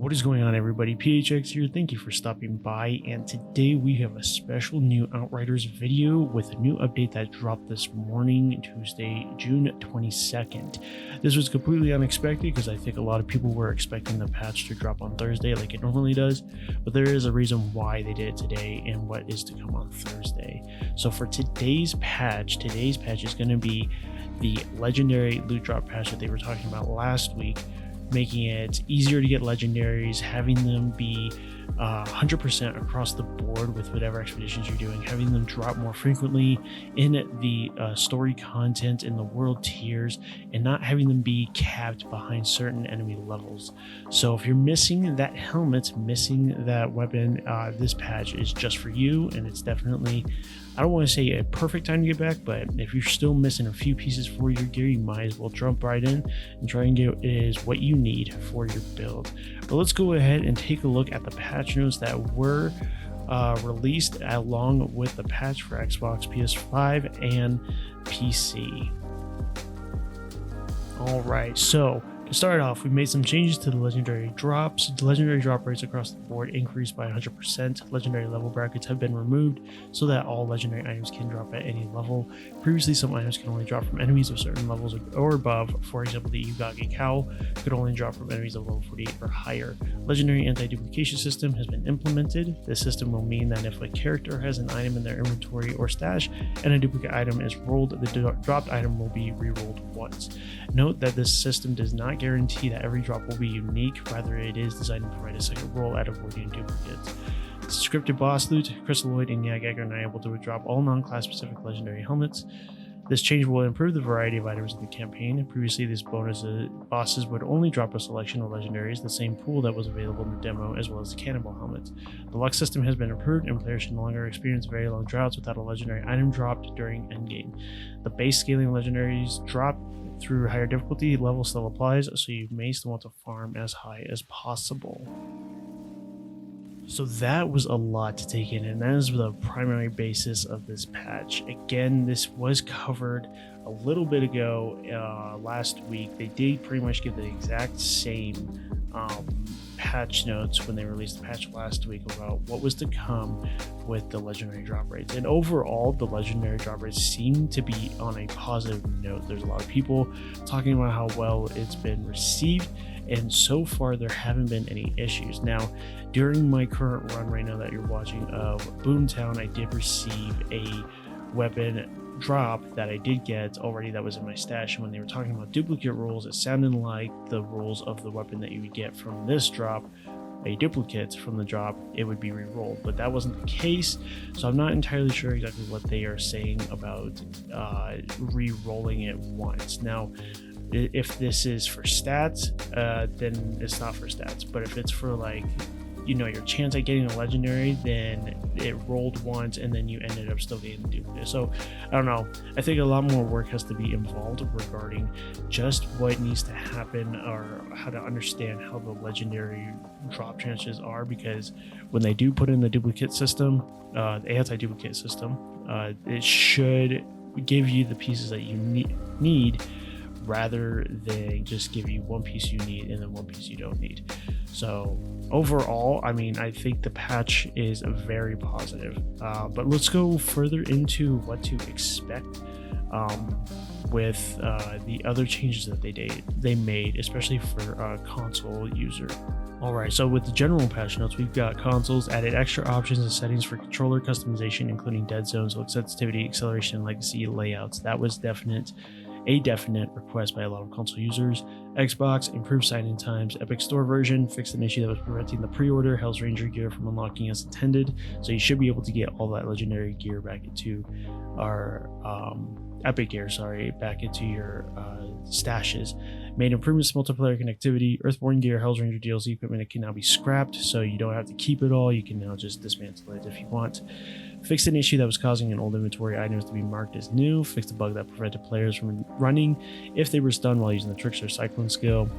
What is going on, everybody? PHX here. Thank you for stopping by, and today we have a special new Outriders video with a new update that dropped this morning, Tuesday, June 22nd. This was completely unexpected because I think a lot of people were expecting the patch to drop on Thursday like it normally does, but there is a reason why they did it today and what is to come on Thursday. So for today's patch is going to be the legendary loot drop patch that they were talking about last week, making it easier to get legendaries, having them be 100% across the board with whatever expeditions you're doing, having them drop more frequently in the story content in the world tiers, and not having them be capped behind certain enemy levels. So if you're missing that helmet, missing that weapon, this patch is just for you, and it's definitely, I don't want to say a perfect time to get back, but if you're still missing a few pieces for your gear, you might as well jump right in and try and get what you need for your build. But let's go ahead and take a look at the patch notes that were released along with the patch for Xbox, PS5, and PC. All right, so to start off, we made some changes to the legendary drops. The legendary drop rates across the board increased by 100%. Legendary level brackets have been removed so that all legendary items can drop at any level. Previously, some items can only drop from enemies of certain levels or above. For example, the Ugagi cowl could only drop from enemies of level 48 or higher. Legendary anti-duplication system has been implemented. This system will mean that if a character has an item in their inventory or stash and a duplicate item is rolled, the dropped item will be re-rolled once. Note that this system does not guarantee that every drop will be unique, rather it is designed to provide a second roll at avoiding duplicates. Scripted boss loot, Crystalloid and Yagag are now able to drop all non-class specific legendary helmets. This change will improve the variety of items in the campaign. Previously, these bosses would only drop a selection of legendaries, the same pool that was available in the demo, as well as the cannonball helmets. The luck system has been improved, and players should no longer experience very long droughts without a legendary item dropped during endgame. The base scaling legendaries drop through higher difficulty level still applies, so you may still want to farm as high as possible. So that was a lot to take in, and that is the primary basis of this patch. Again, this was covered a little bit ago last week. They did pretty much give the exact same patch notes when they released the patch last week about what was to come with the legendary drop rates. And overall, the legendary drop rates seem to be on a positive note. There's a lot of people talking about how well it's been received, and so far there haven't been any issues. Now, during my current run right now that you're watching of Boomtown, I did receive a weapon drop that I did get already that was in my stash, and when they were talking about duplicate rolls, it sounded like the rolls of the weapon that you would get from this drop, a duplicate from the drop, it would be re-rolled, but that wasn't the case. So I'm not entirely sure exactly what they are saying about re-rolling it once. Now, if this is for stats, then it's not for stats, but if it's for, like, you know, your chance at getting a legendary, then it rolled once and then you ended up still getting the duplicate. So I don't know, I think a lot more work has to be involved regarding just what needs to happen or how to understand how the legendary drop chances are, because when they do put in the duplicate system, the anti-duplicate system, it should give you the pieces that you need rather than just give you one piece you need and then one piece you don't need. So overall, I mean, I think the patch is very positive, but let's go further into what to expect with the other changes that they made, especially for a console user. Alright, so with the general patch notes, we've got consoles added extra options and settings for controller customization, including dead zones, look sensitivity, acceleration, and legacy layouts. That was a definite request by a lot of console users. Xbox, improved sign-in times. Epic Store version fixed an issue that was preventing the pre-order Hell's Ranger gear from unlocking as intended, so you should be able to get all that legendary gear back into our Epic gear, back into your stashes. Made improvements to multiplayer connectivity. Earthborn gear, Hell's Ranger DLC equipment, it can now be scrapped, so you don't have to keep it all. You can now just dismantle it if you want. Fixed an issue that was causing an old inventory items to be marked as new. Fixed a bug that prevented players from running if they were stunned while using the Trickster Cyclone skill.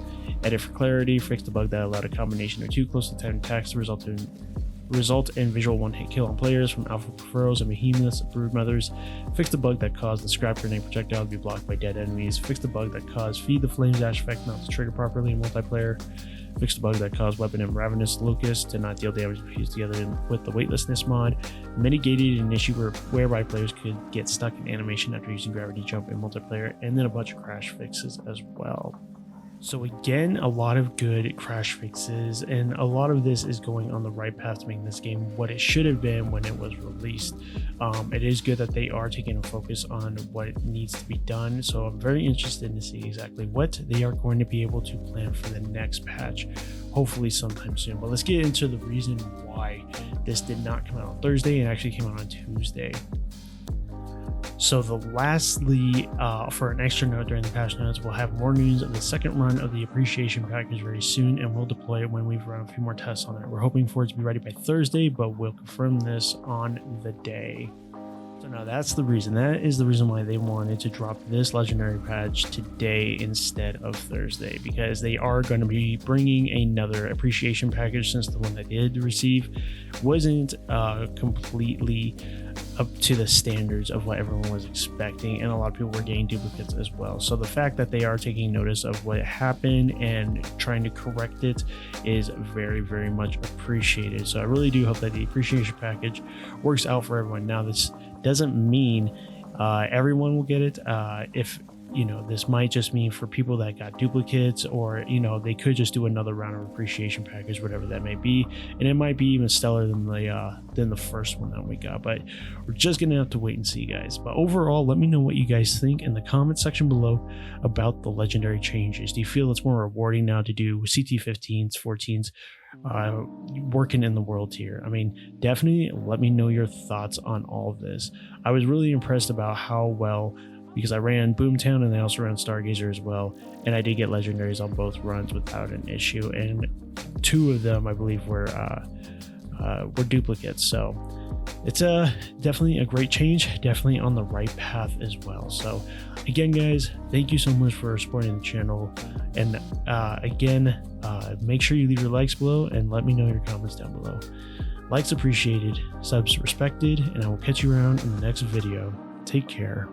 Edit for clarity. Fixed a bug that allowed a combination of two close to time attacks to result in visual one-hit kill on players from Alpha Proforos and Behemoths, Broodmothers. Fixed a bug that caused the scrap grenade projectile to be blocked by dead enemies. Fixed a bug that caused Feed the Flames dash effect not to trigger properly in multiplayer. fixed the bug that caused Weapon and Ravenous Locust to not deal damage fused together with the weightlessness mod, mitigated an issue whereby players could get stuck in animation after using gravity jump in multiplayer, and then a bunch of crash fixes as well. So again, a lot of good crash fixes, and a lot of this is going on the right path to making this game what it should have been when it was released. It is good that they are taking a focus on what needs to be done, so I'm very interested to see exactly what they are going to be able to plan for the next patch, hopefully sometime soon. But let's get into the reason why this did not come out on Thursday and actually came out on Tuesday. So lastly, for an extra note during the patch notes, we'll have more news of the second run of the appreciation package very soon, and we'll deploy it when we've run a few more tests on it. We're hoping for it to be ready by Thursday, but we'll confirm this on the day. So now that's the reason. That is the reason why they wanted to drop this legendary patch today instead of Thursday, because they are going to be bringing another appreciation package, since the one that they did receive wasn't completely up to the standards of what everyone was expecting, and a lot of people were getting duplicates as well. So the fact that they are taking notice of what happened and trying to correct it is very, very much appreciated. So I really do hope that the appreciation package works out for everyone. Now, this doesn't mean everyone will get it. If this might just mean for people that got duplicates, or they could just do another round of appreciation package, whatever that may be, and it might be even stellar than the first one that we got. But we're just gonna have to wait and see, guys. But overall, let me know what you guys think in the comment section below about the legendary changes. Do you feel it's more rewarding now to do CT15s, 14s, working in the world tier? I mean, definitely let me know your thoughts on all of this. I was really impressed about how well, because I ran Boomtown and I also ran Stargazer as well, and I did get legendaries on both runs without an issue, and 2 of them I believe were duplicates. So it's definitely a great change, definitely on the right path as well. So again, guys, thank you so much for supporting the channel, and again, make sure you leave your likes below and let me know your comments down below. Likes appreciated, subs respected, and I will catch you around in the next video. Take care.